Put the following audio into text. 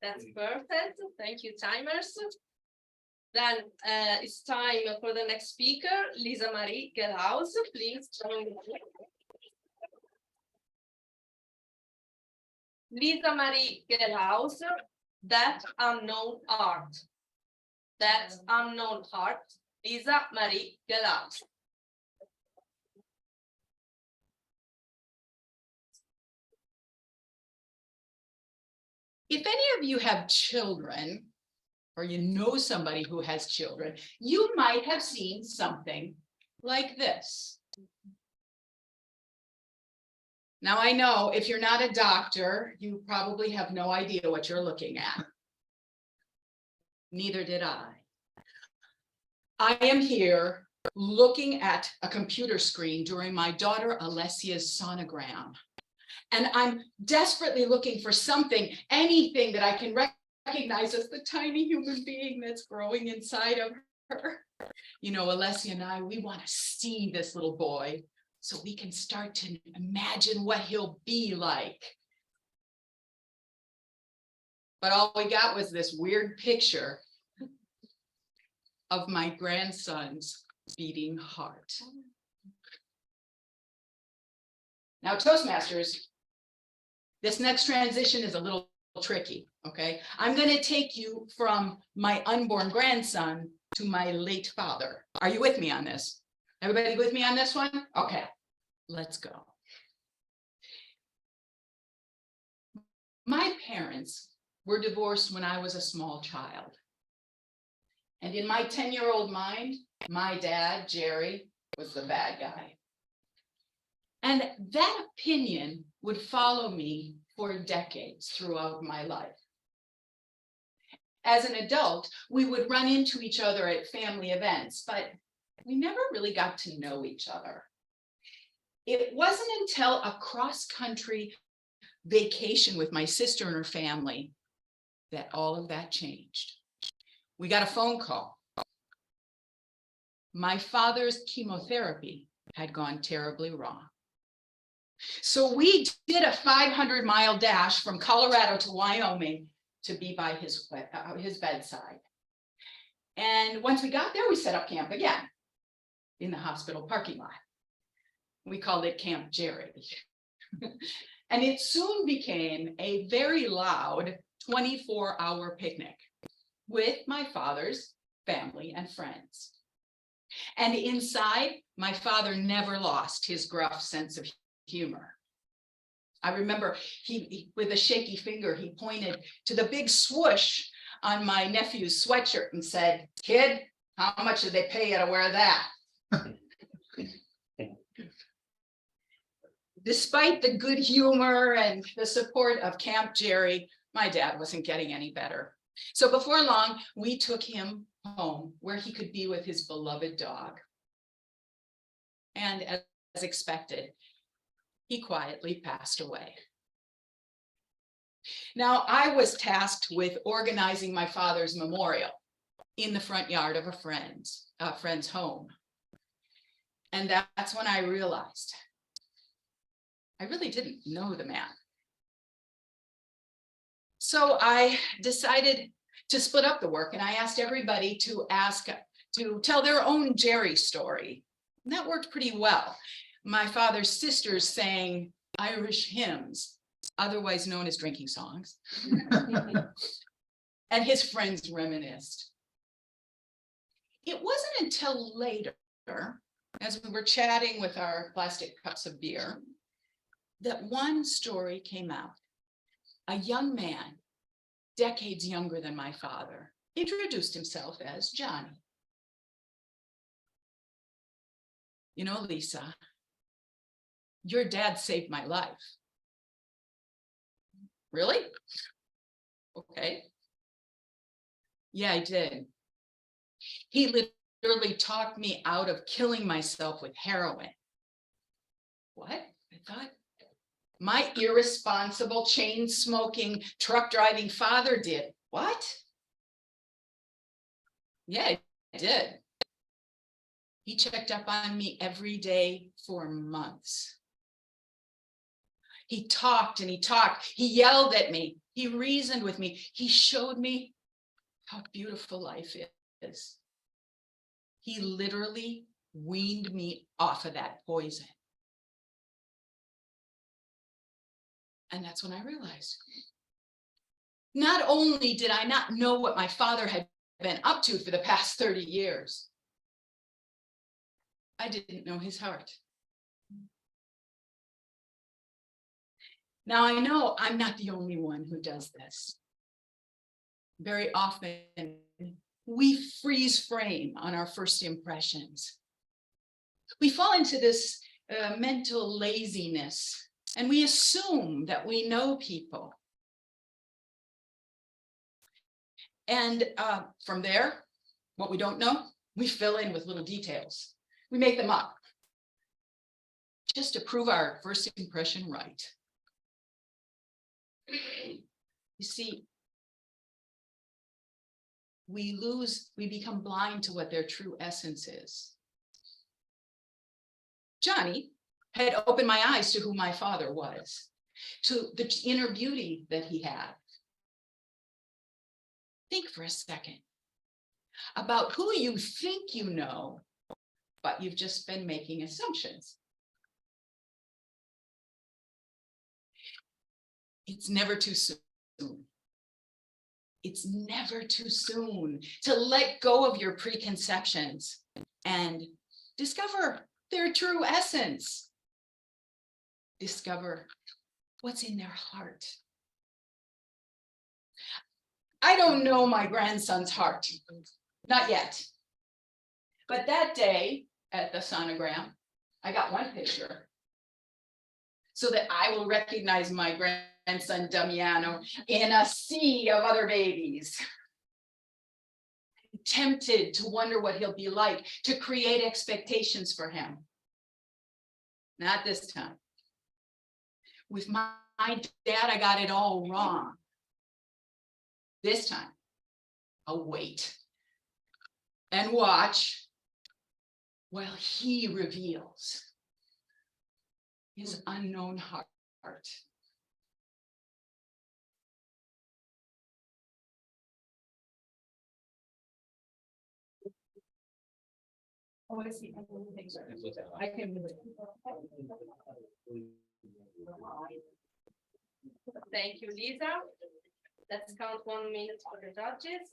That's perfect. Thank you, timers. Then it's time for the next speaker, Lisa Marie Gelhaus. Please join me. Lisa Marie Gelhaus, That Unknown Art. That Unknown Art, Lisa Marie Gelhaus. If any of you have children, or you know somebody who has children, you might have seen something like this. Now, I know if you're not a doctor, you probably have no idea what you're looking at. Neither did I. I am here looking at a computer screen during my daughter Alessia's sonogram. And I'm desperately looking for something, anything that I can recognize as the tiny human being that's growing inside of her. You know, Alessia and I, we want to see this little boy so we can start to imagine what he'll be like. But all we got was this weird picture of my grandson's beating heart. Now, Toastmasters, this next transition is a little tricky, okay? I'm going to take you from my unborn grandson to my late father. Are you with me on this? Everybody with me on this one? Okay, let's go. My parents were divorced when I was a small child. And in my 10-year-old mind, my dad, Jerry, was the bad guy. And that opinion would follow me for decades throughout my life. As an adult, we would run into each other at family events, but we never really got to know each other. It wasn't until a cross-country vacation with my sister and her family that all of that changed. We got a phone call. My father's chemotherapy had gone terribly wrong. So we did a 500-mile dash from Colorado to Wyoming to be by his bedside. And once we got there, we set up camp again in the hospital parking lot. We called it Camp Jerry. And it soon became a very loud 24-hour picnic with my father's family and friends. And inside, my father never lost his gruff sense of humor. I remember he with a shaky finger, he pointed to the big swoosh on my nephew's sweatshirt and said, "Kid, how much did they pay you to wear that?" Despite the good humor and the support of Camp Jerry, my dad wasn't getting any better. So before long, we took him home where he could be with his beloved dog. And as expected, he quietly passed away. Now, I was tasked with organizing my father's memorial in the front yard of a friend's home. And that's when I realized I really didn't know the man. So I decided to split up the work, and I asked everybody to tell their own Jerry story. And that worked pretty well. My father's sisters sang Irish hymns, otherwise known as drinking songs. And his friends reminisced. It wasn't until later, as we were chatting with our plastic cups of beer, that one story came out. A young man, decades younger than my father, introduced himself as Johnny. "You know, Lisa, your dad saved my life." "Really?" "Okay." "Yeah, he did. He literally talked me out of killing myself with heroin." "What?" I thought. "My irresponsible, chain-smoking, truck-driving father did." "What?" "Yeah, he did. He checked up on me every day for months. He talked and he talked. He yelled at me. He reasoned with me. He showed me how beautiful life is. He literally weaned me off of that poison. And that's when I realized, not only did I not know what my father had been up to for the past 30 years, I didn't know his heart. Now I know I'm not the only one who does this. Very often, we freeze frame on our first impressions. We fall into this mental laziness, and we assume that we know people. And from there, what we don't know, we fill in with little details. We make them up just to prove our first impression right. You see, we become blind to what their true essence is. Johnny had opened my eyes to who my father was, to the inner beauty that he had. Think for a second about who you think you know, but you've just been making assumptions. It's never too soon. It's never too soon to let go of your preconceptions and discover their true essence. Discover what's in their heart. I don't know my grandson's heart, not yet. But that day at the sonogram, I got one picture so that I will recognize my grandson Damiano in a sea of other babies. I'm tempted to wonder what he'll be like, to create expectations for him. Not this time. With my dad, I got it all wrong. This time, I'll wait and watch while he reveals his unknown heart. Oh, I see. I can move it. Thank you, Lisa. Let's count 1 minute for the judges.